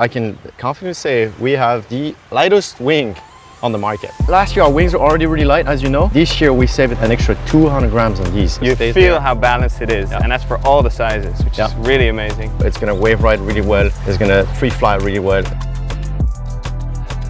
I can confidently say we have the lightest wing on the market. Last year our wings are already really light, as you know. This year we saved an extra 200 grams on these. You feel how balanced it is, and that's for all the sizes, which is really amazing. It's gonna wave ride really well. It's gonna free fly really well.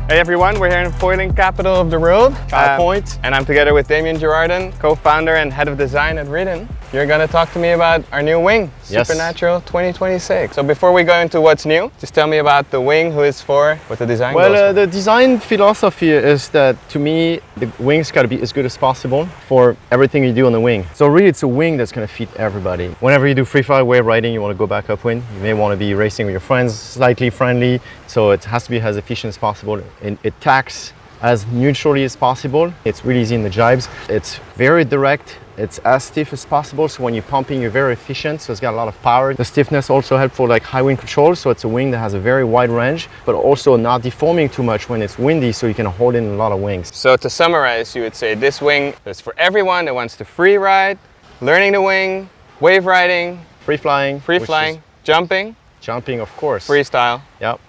Hey everyone, we're here in the foiling capital of the world, Point. And I'm together with Damien Girardin, co-founder and head of design at Reedin. You're gonna talk to me about our new wing, Supernatural 2026. So before we go into what's new, just tell me about the wing, who it's for, what the design goes for. The design philosophy is that, to me, the wing's gotta be as good as possible for everything you do on the wing. So really it's a wing that's gonna fit everybody. Whenever you do free fly wave riding, you wanna go back upwind. You may wanna be racing with your friends, slightly friendly. So it has to be as efficient as possible. And it tacks as neutrally as possible. It's really easy in the jibes. It's very direct. It's as stiff as possible, so when you're pumping, you're very efficient, so it's got a lot of power. The stiffness also helps for like high wind control, so it's a wing that has a very wide range, but also not deforming too much when it's windy, so you can hold in a lot of wings. So to summarize, you would say this wing is for everyone that wants to free ride, learning the wing, wave riding, free flying, jumping, of course, freestyle. Yep.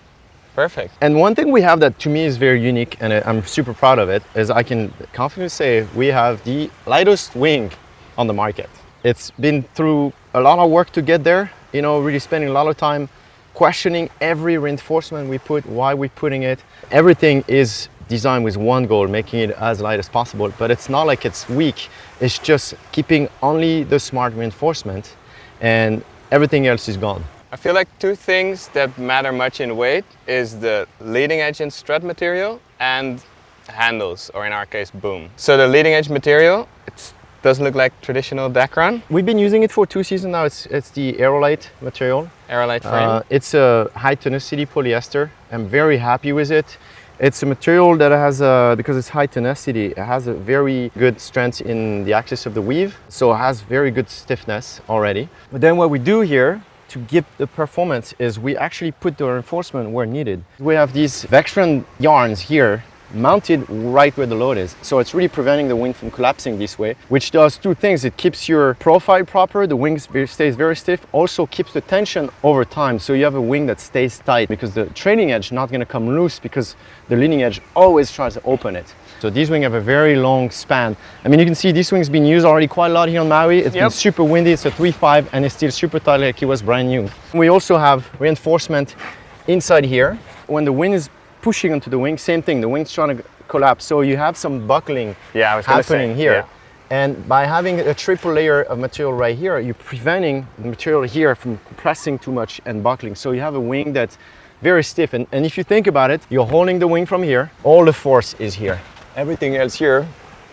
Perfect. And one thing we have that to me is very unique, and I'm super proud of it, is I can confidently say we have the lightest wing on the market. It's been through a lot of work to get there, you know, really spending a lot of time questioning every reinforcement we put, why we're putting it. Everything is designed with one goal, making it as light as possible, but it's not like it's weak. It's just keeping only the smart reinforcement and everything else is gone. I feel like two things that matter much in weight is the leading edge and strut material and handles, or in our case, boom. So the leading edge material, it doesn't look like traditional Dacron. We've been using it for 2 seasons now. It's the Aerolite material. Aerolite frame. It's a high tenacity polyester. I'm very happy with it. It's a material that has, because it's high tenacity, it has a very good strength in the axis of the weave. So it has very good stiffness already. But then what we do here, to give the performance, is we actually put the reinforcement where needed. We have these Vextran yarns here mounted right where the load is. So it's really preventing the wing from collapsing this way, which does two things. It keeps your profile proper, the wing stays very stiff, also keeps the tension over time. So you have a wing that stays tight, because the trailing edge not gonna come loose, because the leading edge always tries to open it. So these wings have a very long span. I mean, you can see this wing's been used already quite a lot here on Maui. It's been super windy, it's a 3.5 and it's still super tight like it was brand new. We also have reinforcement inside here. When the wind is pushing onto the wing, same thing, the wing's trying to collapse. So you have some buckling happening here. Yeah. And by having a triple layer of material right here, you're preventing the material here from compressing too much and buckling. So you have a wing that's very stiff. And if you think about it, you're holding the wing from here, all the force is here. Everything else here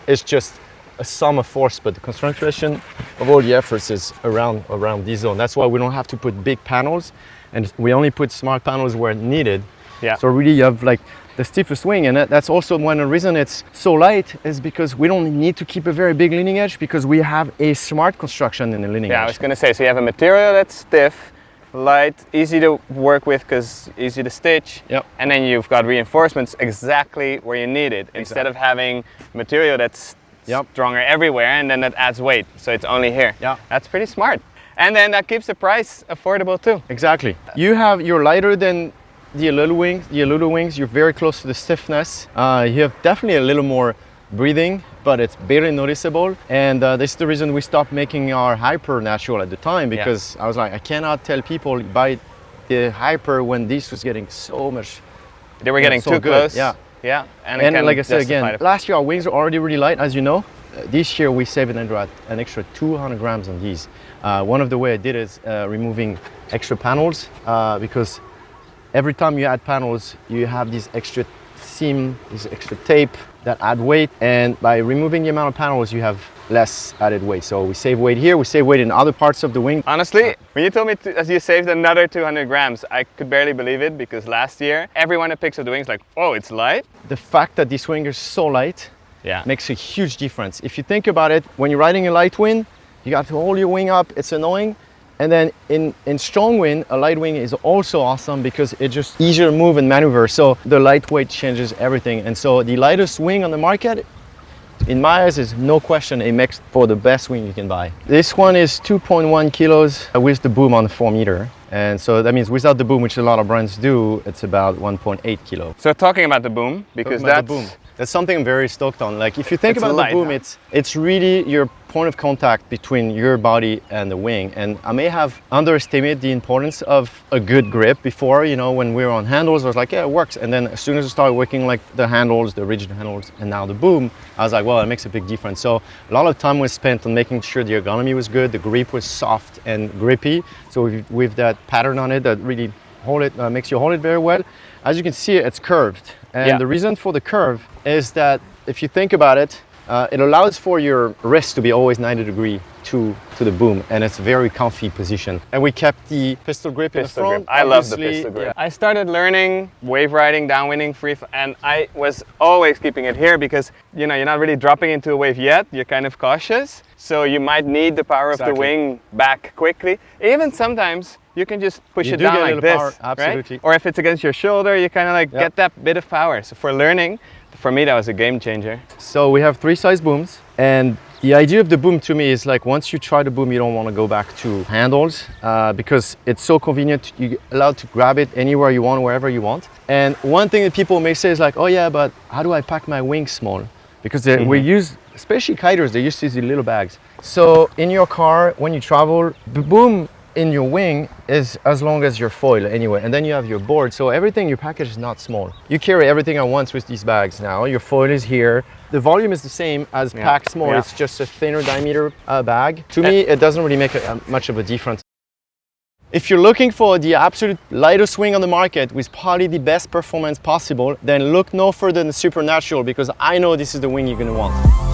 is just a sum of force, but the concentration of all the efforts is around this zone. That's why we don't have to put big panels, and we only put small panels where needed. Yeah. So really you have like the stiffest wing, and that's also one of the reasons it's so light, is because we don't need to keep a very big leading edge, because we have a smart construction in the leading edge. Yeah, I was going to say, so you have a material that's stiff, light, easy to work with because easy to stitch. Yep. And then you've got reinforcements exactly where you need it, instead of having material that's stronger everywhere and then that adds weight. So it's only here. Yeah. That's pretty smart. And then that keeps the price affordable too. Exactly. You're lighter than the Alulu wings. You're very close to the stiffness. You have definitely a little more breathing, but it's barely noticeable. And this is the reason we stopped making our Hyper natural at the time, because I was like, I cannot tell people buy the Hyper when this was getting so much. They were getting too close. Yeah. Yeah. And like I said again, last year our wings are already really light, as you know. This year we saved an extra 200 grams on these. One of the way I did is removing extra panels, because every time you add panels, you have these extra seam, this extra tape that add weight, and by removing the amount of panels you have less added weight. So we save weight here, we save weight in other parts of the wing. Honestly, when you told me as you saved another 200 grams, I could barely believe it, because last year everyone that picks up the wings like, oh, it's light. The fact that this wing is so light makes a huge difference. If you think about it, when you're riding a light wind, you got to hold your wing up, it's annoying. And then in strong wind, a light wing is also awesome, because it's just easier to move and maneuver. So the lightweight changes everything. And so the lightest wing on the market, in my eyes, is no question a mix for the best wing you can buy. This one is 2.1 kilos with the boom on the 4 meter. And so that means without the boom, which a lot of brands do, it's about 1.8 kilo. So talking about the boom, because that's something I'm very stoked on. Like if you think about light, the boom, it's really your point of contact between your body and the wing. And I may have underestimated the importance of a good grip before, you know, when we were on handles, I was like, yeah, it works. And then as soon as I started working like the handles, the rigid handles, and now the boom, I was like, well, it makes a big difference. So a lot of time was spent on making sure the ergonomy was good, the grip was soft and grippy. So with that pattern on it that really makes you hold it very well. As you can see, it's curved. And the reason for the curve is that if you think about it, it allows for your wrist to be always 90 degrees to the boom, and it's a very comfy position. And we kept the pistol grip in the front. I love the pistol grip. I started learning wave riding, downwinding, and I was always keeping it here because, you know, you're not really dropping into a wave yet. You're kind of cautious. So you might need the power of the wing back quickly. Even sometimes you can just push it down like this, power, absolutely. Right? Or if it's against your shoulder, you kind of like get that bit of power. So for learning, for me, that was a game changer. So we have 3 size booms, and the idea of the boom to me is like once you try the boom, you don't want to go back to handles because it's so convenient. You're allowed to grab it anywhere you want, wherever you want. And one thing that people may say is like, oh yeah, but how do I pack my wings small? Because we use, especially kiters, they use these little bags. So in your car, when you travel, the boom in your wing is as long as your foil anyway, and then you have your board, so everything in your package is not small. You carry everything at once with these bags now. Your foil is here. The volume is the same as packed small, it's just a thinner diameter bag. To me, it doesn't really make much of a difference. If you're looking for the absolute lightest wing on the market with probably the best performance possible, then look no further than Supernatural, because I know this is the wing you're gonna want.